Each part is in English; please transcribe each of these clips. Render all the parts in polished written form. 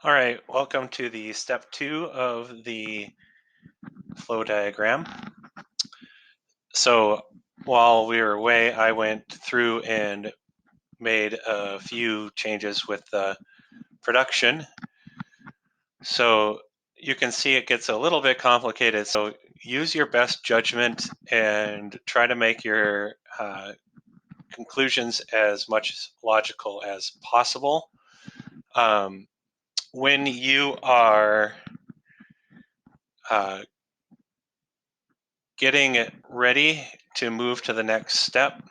All right, welcome to the step 2 of the flow diagram. So while we were away, I went through and made a few changes with the production. So you can see it gets a little bit complicated. So use your best judgment and try to make your conclusions as much logical as possible. When you are uh, getting it ready to move to the next step,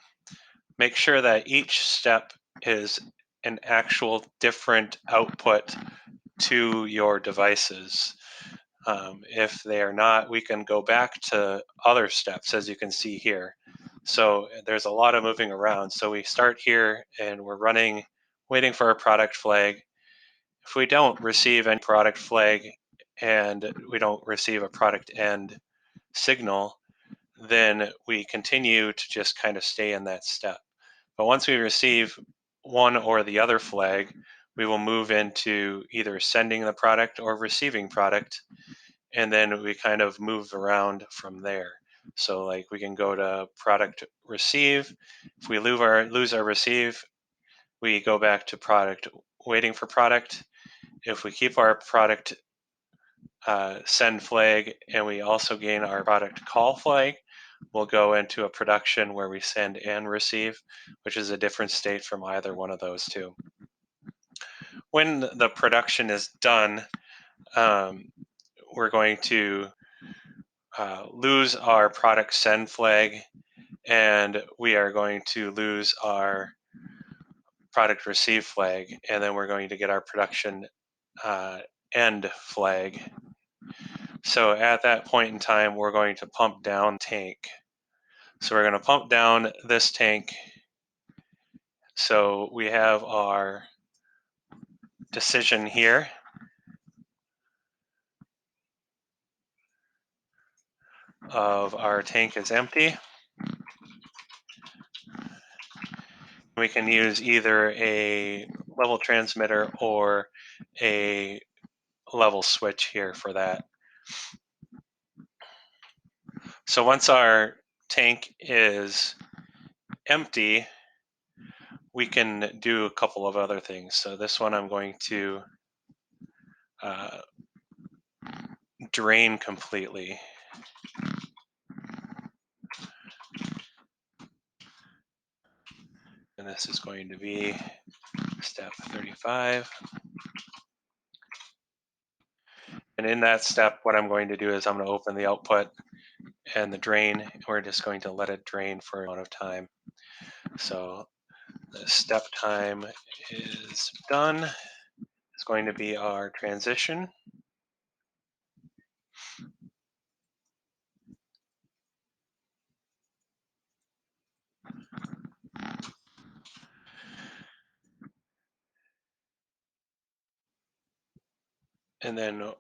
make sure that each step is an actual different output to your devices. If they are not, we can go back to other steps, as you can see here. So there's a lot of moving around. So we start here and we're running, waiting for a product flag. If we don't receive any product flag and we don't receive a product end signal, then we continue to just kind of stay in that step. But once we receive one or the other flag, we will move into either sending the product or receiving product, and then we kind of move around from there. So like we can go to product receive. If we lose our receive, we go back to product waiting for product. If we keep our product send flag and we also gain our product call flag, we'll go into a production where we send and receive, which is a different state from either one of those two. When the production is done, we're going to lose our product send flag, and we are going to lose our product receive flag, and then we're going to get our production end flag. So at that point in time, we're going to pump down tank. So we're going to pump down this tank. So we have our decision here. Of our tank is empty. We can use either a level transmitter or a level switch here for that. So once our tank is empty, we can do a couple of other things. So this one I'm going to drain completely. And this is going to be step 35. And in that step, what I'm going to do is I'm going to open the output and the drain, and we're just going to let it drain for a amount of time. So the step time is done. It's going to be our transition. And then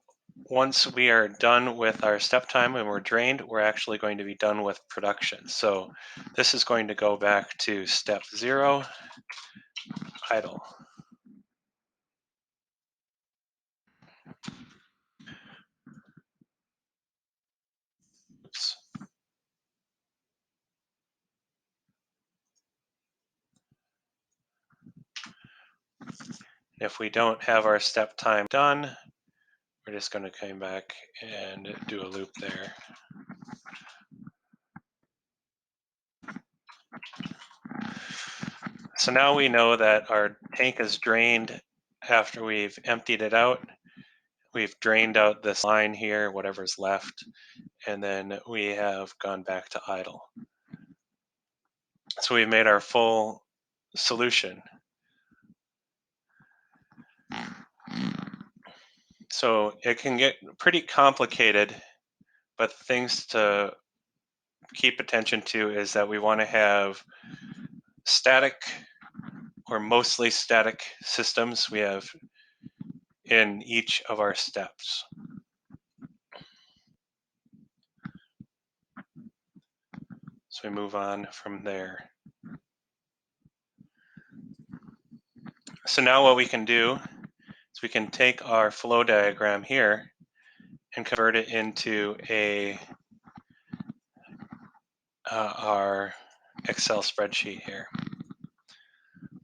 once we are done with our step time and we're drained, we're actually going to be done with production. So this is going to go back to step 0, idle. Oops. If we don't have our step time done, we're just going to come back and do a loop there. So now we know that our tank is drained after we've emptied it out. We've drained out this line here, whatever's left, and then we have gone back to idle. So we've made our full solution. So it can get pretty complicated, but things to keep attention to is that we want to have static or mostly static systems we have in each of our steps. So we move on from there. So now what we can do So we can take our flow diagram here and convert it into our Excel spreadsheet here.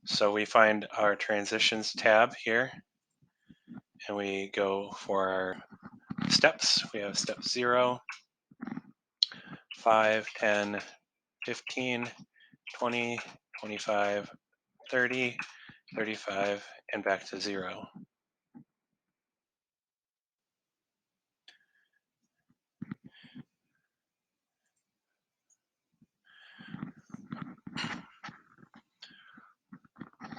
So we find our transitions tab here, and we go for our steps. We have step 0, 5, 10, 15, 20, 25, 30, 35, and back to 0.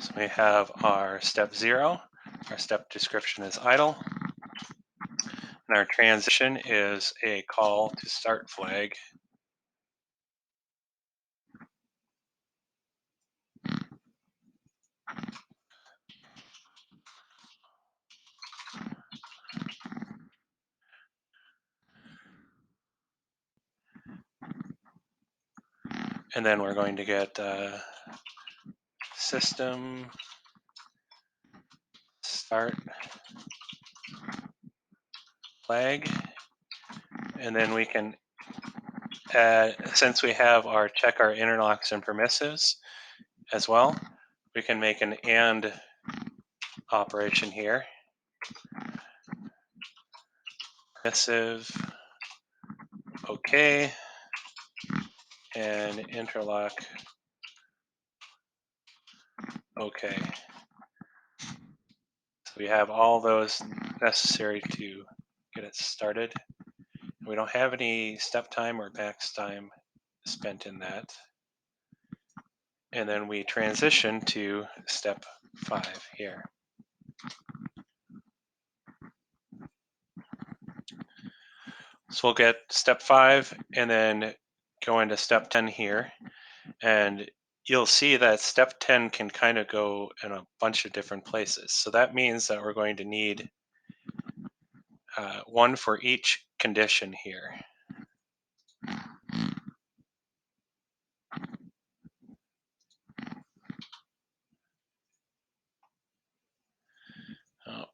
So we have our step 0. Our step description is idle. And our transition is a call to start flag. And then we're going to get system start flag. And then we can add, since we have our check our interlocks and permissives as well, we can make an and operation here. Permissive, okay, and interlock, okay. So we have all those necessary to get it started. We don't have any step time or max time spent in that. And then we transition to step 5 here. So we'll get step 5 and then go into step 10 here. And you'll see that step 10 can kind of go in a bunch of different places. So that means that we're going to need one for each condition here. Oh.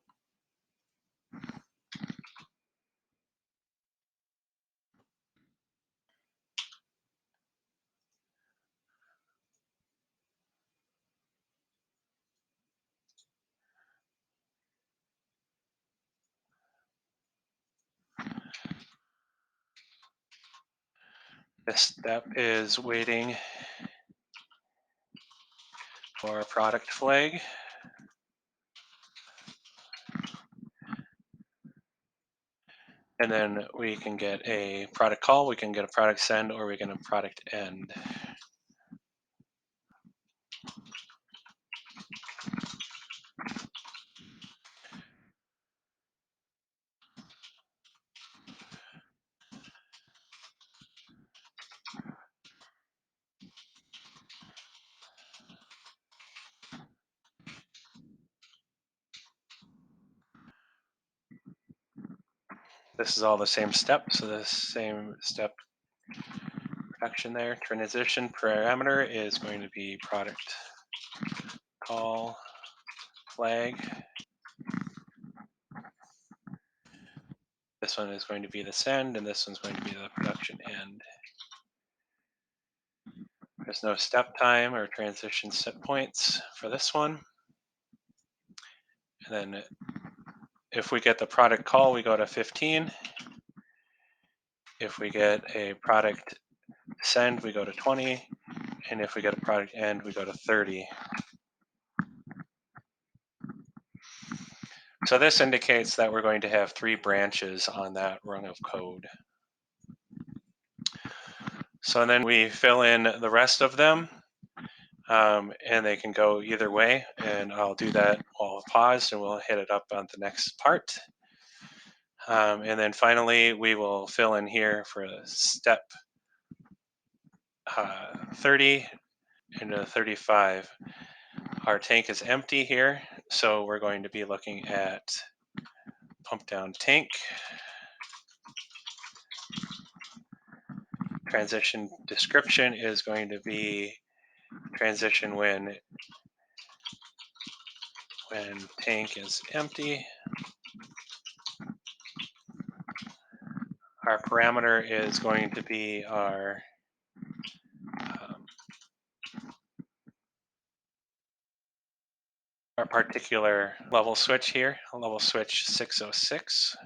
This step is waiting for a product flag. And then we can get a product call, we can get a product send, or we can get a product end. This is all the same step, so the same step production there. Transition parameter is going to be product call flag. This one is going to be the send, and this one's going to be the production end. There's no step time or transition set points for this one. And then if we get the product call, we go to 15. If we get a product send, we go to 20. And if we get a product end, we go to 30. So this indicates that we're going to have 3 branches on that rung of code. So then we fill in the rest of them, and they can go either way. And I'll do that while paused, and we'll hit it up on the next part. And then finally, we will fill in here for step 30 into 35. Our tank is empty here, so we're going to be looking at pump down tank. Transition description is going to be transition when when tank is empty. Our parameter is going to be our particular level switch here, level switch 606.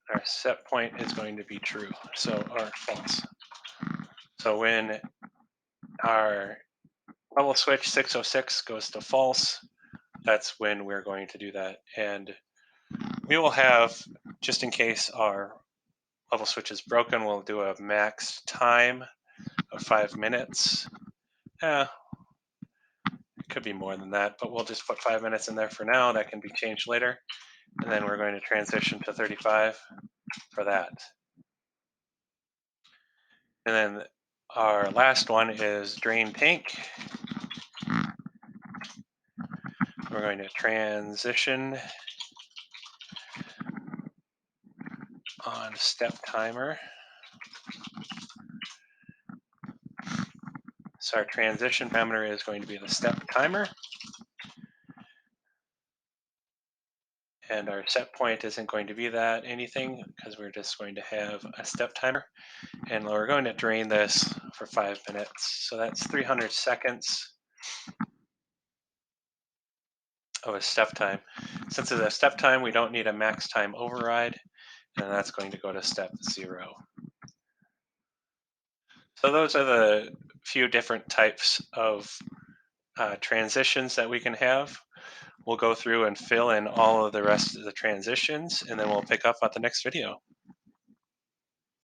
Our set point is going to be true, or false. So when our level switch 606 goes to false, that's when we're going to do that. And we will have, just in case our level switch is broken, we'll do a max time of 5 minutes. It could be more than that, but we'll just put 5 minutes in there for now. That can be changed later. And then we're going to transition to 35 for that. And then our last one is drain tank. We're going to transition on step timer. So our transition parameter is going to be the step timer. And our set point isn't going to be that anything because we're just going to have a step timer. And we're going to drain this for 5 minutes. So that's 300 seconds of a step time. Since it's a step time, we don't need a max time override, and that's going to go to step 0. So those are the few different types of transitions that we can have. We'll go through and fill in all of the rest of the transitions, and then we'll pick up at the next video.